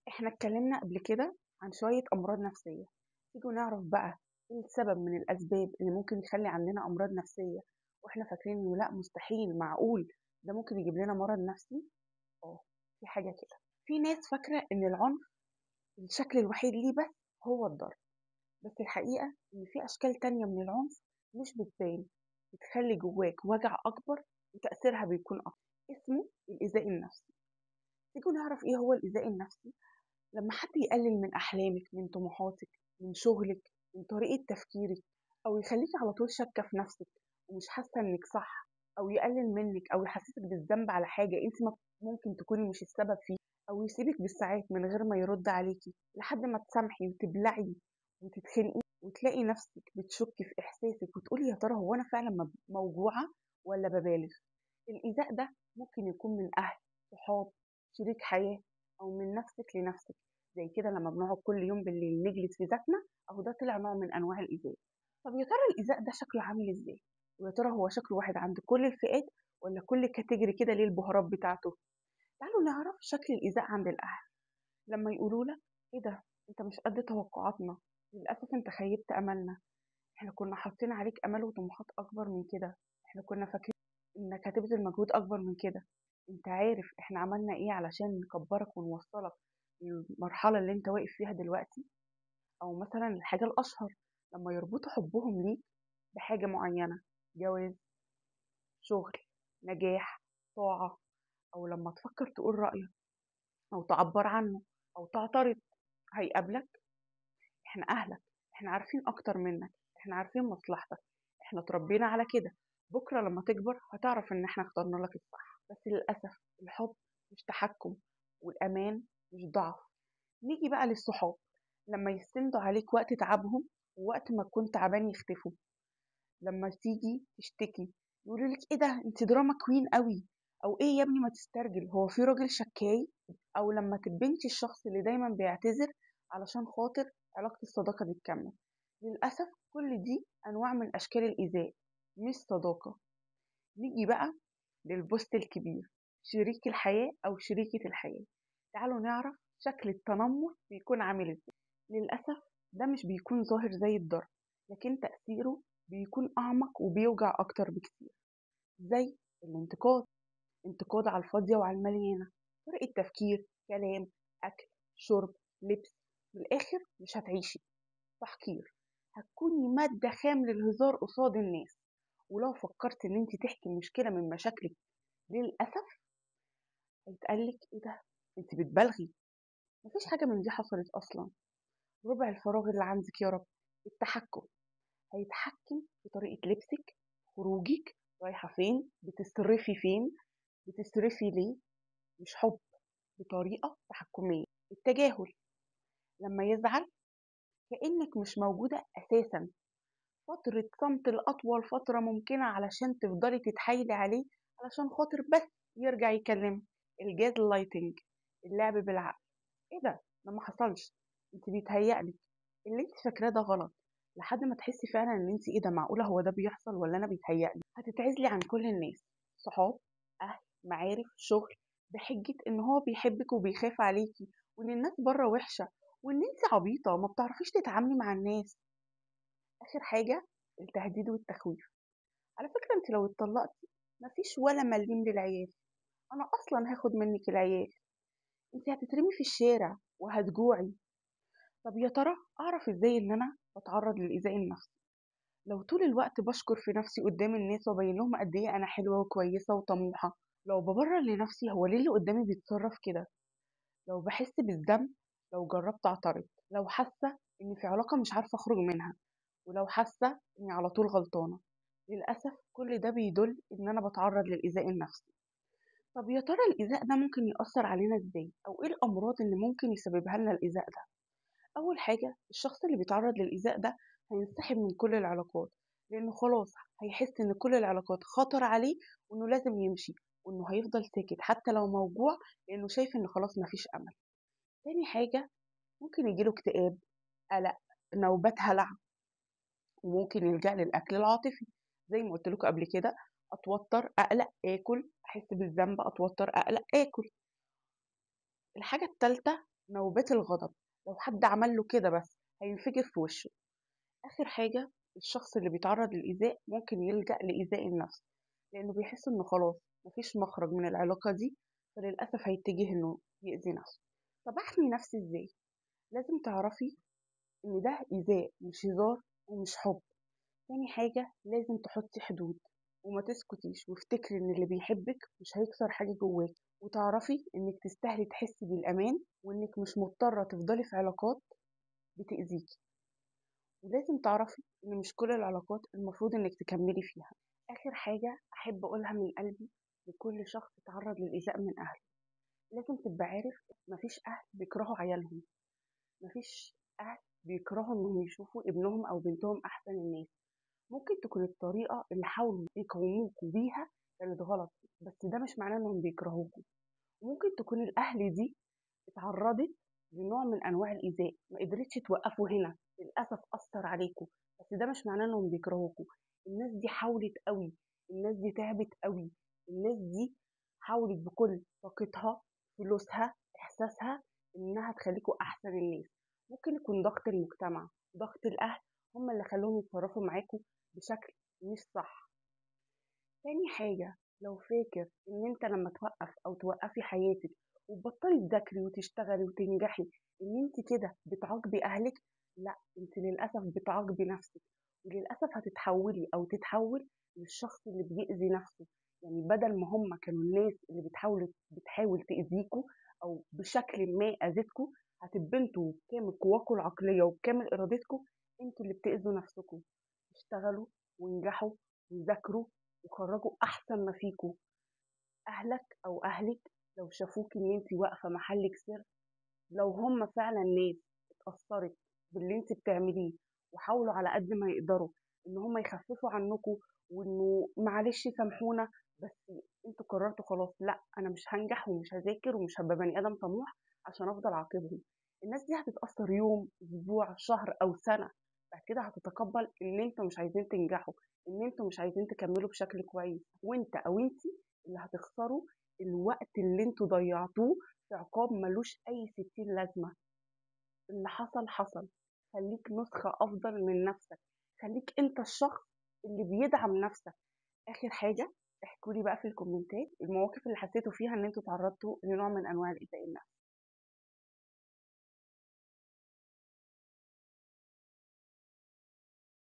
إحنا اتكلمنا قبل كده عن شوية أمراض نفسية. تيجوا نعرف بقى إيه السبب من الأسباب اللي ممكن يخلي عندنا أمراض نفسية وإحنا فاكرين إنه لأ مستحيل معقول ده ممكن يجيب لنا مرض نفسي؟ آه، في حاجة كده. في ناس فاكرة إن العنف الشكل الوحيد ليه بس هو الضرب، بس الحقيقة إن في أشكال تانية من العنف مش بتبان، بتخلي جواك وجع أكبر وتأثيرها بيكون أكتر. اسمه الإيذاء النفسي. تيجوا نعرف إيه هو الإيذاء النفسي. لما حد يقلل من أحلامك، من طموحاتك، من شغلك، من طريقة تفكيرك، أو يخليك على طول شاكة في نفسك ومش حاسة إنك صح، أو يقلل منك أو يحسسك بالذنب على حاجة أنت ممكن تكوني مش السبب فيه، أو يسيبك بالساعات من غير ما يرد عليكي لحد ما تسامحي وتبلعي وتتخنقي وتلاقي نفسك بتشكي في إحساسك وتقولي يا ترى هو أنا فعلا موجوعة ولا ببالغ. الإيذاء ده ممكن يكون من أهل، صحاب، شريك حياة، أو من نفسك لنفسك. زي كده لما بنقعد كل يوم بالليل نجلد في ذاتنا، أهو ده طلع نوع من أنواع الإيذاء. طب يا ترى الإيذاء ده شكله عامل إزاي؟ ويا ترى هو شكله واحد عند كل الفئات ولا كل كاتيجوري كده ليه البهارات بتاعته؟ تعالوا نعرف شكل الإيذاء عند الأهل. لما يقولوا لك إيه ده؟ أنت مش قد توقعاتنا، للأسف أنت خيبت أملنا، إحنا كنا حاطين عليك أمل وطموحات أكبر من كده، إحنا كنا فاكرين إنك هتبذل مجهود أكبر من كده. أنت عارف إحنا عملنا إيه علشان نكبرك ونوصلك للمرحلة اللي أنت واقف فيها دلوقتي؟ أو مثلا الحاجة الأشهر، لما يربطوا حبهم ليك بحاجة معينة، جواز، شغل، نجاح، طاعة، أو لما تفكر تقول رأيك أو تعبر عنه أو تعترض هيقابلك. إحنا أهلك، إحنا عارفين أكتر منك، إحنا عارفين مصلحتك، إحنا اتربينا على كده. بكرة لما تكبر هتعرف إن إحنا اخترنا لك الصح. بس للأسف الحب مش تحكم، والأمان مش ضعف. نيجي بقى للصحاب، لما يستندوا عليك وقت تعبهم ووقت ما تكون تعبان يختفوا. لما تيجي تشتكي يقولوا لك ايه ده انت دراما كوين قوي، او ايه يا ابني ما تسترجل هو في راجل شكاي. او لما تبنتي الشخص اللي دايما بيعتذر علشان خاطر علاقة الصداقة دي تكمل. للأسف كل دي أنواع من أشكال الإيذاء، مش صداقة. نيجي بقى للبوست الكبير، شريك الحياة أو شريكة الحياة. تعالوا نعرف شكل التنمر بيكون عامل ازاي. للأسف ده مش بيكون ظاهر زي الضرب، لكن تأثيره بيكون أعمق وبيوجع أكتر بكتير. زي الانتقاد، انتقاد على الفاضية وعلى المليانة، طريقة تفكير، كلام، أكل، شرب، لبس. من الآخر مش هتعيشي. تحقير، هتكوني مادة خام للهزار قصاد الناس. ولو فكرت ان انت تحكي مشكلة من مشاكلك، للأسف هيتقالك ايه ده انت بتبالغي، مفيش حاجة من دي حصلت أصلا. ربع الفراغ اللي عندك يا رب. التحكم، هيتحكم في طريقة لبسك، خروجك، رايحة فين، بتصرفي فين، بتصرفي ليه. مش حب، بطريقة تحكمية. التجاهل، لما يزعل كأنك مش موجودة أساسا. فترة صمت لأطول فترة ممكنة علشان تفضلي تتحايلي عليه علشان خاطر بس يرجع يكلمك. الجاز لايتنج، اللعب بالعقل. ايه ده ما حصلش، انت بيتهيألك، اللي انت فاكراه ده غلط، لحد ما تحسي فعلا ان انت ايه ده معقوله هو ده بيحصل ولا انا بيتهيألي. هتتعزلي عن كل الناس، صحاب، اهل، معارف، شغل، بحجه ان هو بيحبك وبيخاف عليكي، وان الناس بره وحشه، وان انت عبيطه ما بتعرفيش تتعاملي مع الناس. اخر حاجه، التهديد والتخويف. على فكره انت لو اتطلقتي مفيش ولا مليم للعيال، انا اصلا هاخد منك العيال، انت هتترمي في الشارع وهتجوعي. طب يا ترى أعرف إزاي إن أنا بتعرض للإيذاء النفسي؟ لو طول الوقت بشكر في نفسي قدام الناس وأبين لهم قد إيه أنا حلوة وكويسة وطموحة، لو ببرر لنفسي هو ليه اللي قدامي بيتصرف كده، لو بحس بالذنب، لو جربت أعترض، لو حاسة إني في علاقة مش عارفة أخرج منها، ولو حاسة إني على طول غلطانة. للأسف كل ده بيدل إن أنا بتعرض للإيذاء النفسي. طب يا ترى الإيذاء ده ممكن يأثر علينا إزاي؟ أو إيه الأمراض اللي ممكن يسببها لنا الإيذاء ده؟ أول حاجة، الشخص اللي بيتعرض للإيذاء ده هينسحب من كل العلاقات، لأنه خلاص هيحس إن كل العلاقات خطر عليه وإنه لازم يمشي، وإنه هيفضل ساكت حتى لو موجوع، لأنه شايف إن خلاص مفيش أمل. تاني حاجة، ممكن يجيله اكتئاب، قلق، نوبات هلع، وممكن يلجأ للأكل العاطفي زي ما قلت لكم قبل كده. أتوتر، أقلق، آكل، أحس بالذنب، أتوتر، أقلق، آكل. الحاجة التالتة، نوبات الغضب، لو حد عمل له كده بس هينفجر في وشه. آخر حاجة، الشخص اللي بيتعرض للإيذاء ممكن يلجأ لإيذاء النفس، لأنه بيحس إنه خلاص مفيش مخرج من العلاقة دي، فللأسف هيتجه إنه يأذي نفسه. طب أحمي نفسي إزاي؟ لازم تعرفي إن ده إيذاء مش هزار ومش حب. تاني حاجة، لازم تحطي حدود وما تسكتيش، وافتكري إن اللي بيحبك مش هيكسر حاجة جواك، وتعرفي إنك تستاهلي تحسي بالأمان، وإنك مش مضطرة تفضلي في علاقات بتأذيكي. ولازم تعرفي إن مش كل العلاقات المفروض إنك تكملي فيها. آخر حاجة أحب أقولها من قلبي لكل شخص اتعرض للإيذاء من أهله، لازم تبقى عارف مفيش أهل بيكرهوا عيالهم، مفيش أهل بيكرهوا إنهم يشوفوا ابنهم أو بنتهم أحسن الناس. ممكن تكون الطريقة اللي حاولوا يقاوموكوا بيها كانت غلط، بس ده مش معناه إنهم بيكرهوكوا. وممكن تكون الأهل دي اتعرضت لنوع من أنواع الإيذاء ما قدرتش توقفوا هنا، للأسف أثر عليكوا، بس ده مش معناه إنهم بيكرهوكوا. الناس دي حاولت قوي، الناس دي تعبت قوي، الناس دي حاولت بكل طاقتها، فلوسها، إحساسها، إنها تخليكوا أحسن الناس. ممكن يكون ضغط المجتمع، ضغط الأهل، هم اللي خلوهم يتصرفوا معاكوا بشكل مش صح. تاني حاجة، لو فاكر إن أنت لما توقف أو توقفي حياتك وتبطلي تذاكري وتشتغلي وتنجحي إن أنت كده بتعاقبي أهلك، لا، أنت للأسف بتعاقبي نفسك، وللأسف هتتحولي أو تتحول للشخص اللي بيأذي نفسه. يعني بدل ما هم كانوا الناس اللي بتحاول تأذيكوا أو بشكل ما أذتكوا، هتبقوا انتوا بكامل قواكوا العقلية وبكامل إرادتكوا انتوا اللي بتأذوا نفسكوا. اشتغلوا وانجحوا وذاكروا وخرجوا احسن ما فيكوا. اهلك او اهلك لو شافوك ان انت واقفه محلك سر، لو هم فعلا ناس اتأثرت باللي انت بتعمليه وحاولوا على قد ما يقدروا ان هم يخففوا عنكم وانه معلش سامحونا، بس انتوا قررتوا خلاص لا انا مش هنجح ومش هذاكر ومش هبقى بني ادم طموح عشان افضل اعاقبهم، الناس دي هتتأثر يوم، اسبوع، شهر او سنة. بعد كده هتتقبل ان انتوا مش عايزين تنجحوا، ان انتوا مش عايزين تكملوا بشكل كويس، وانت او انتي اللي هتخسروا الوقت اللي انتوا ضيعتوه في عقاب ملوش أي ستين لازمة. اللي حصل حصل، خليك نسخة أفضل من نفسك، خليك أنت الشخص اللي بيدعم نفسك. آخر حاجة، احكولي بقى في الكومنتات المواقف اللي حسيتوا فيها إن انتوا تعرضتوا لنوع من أنواع الإيذاء النفسي.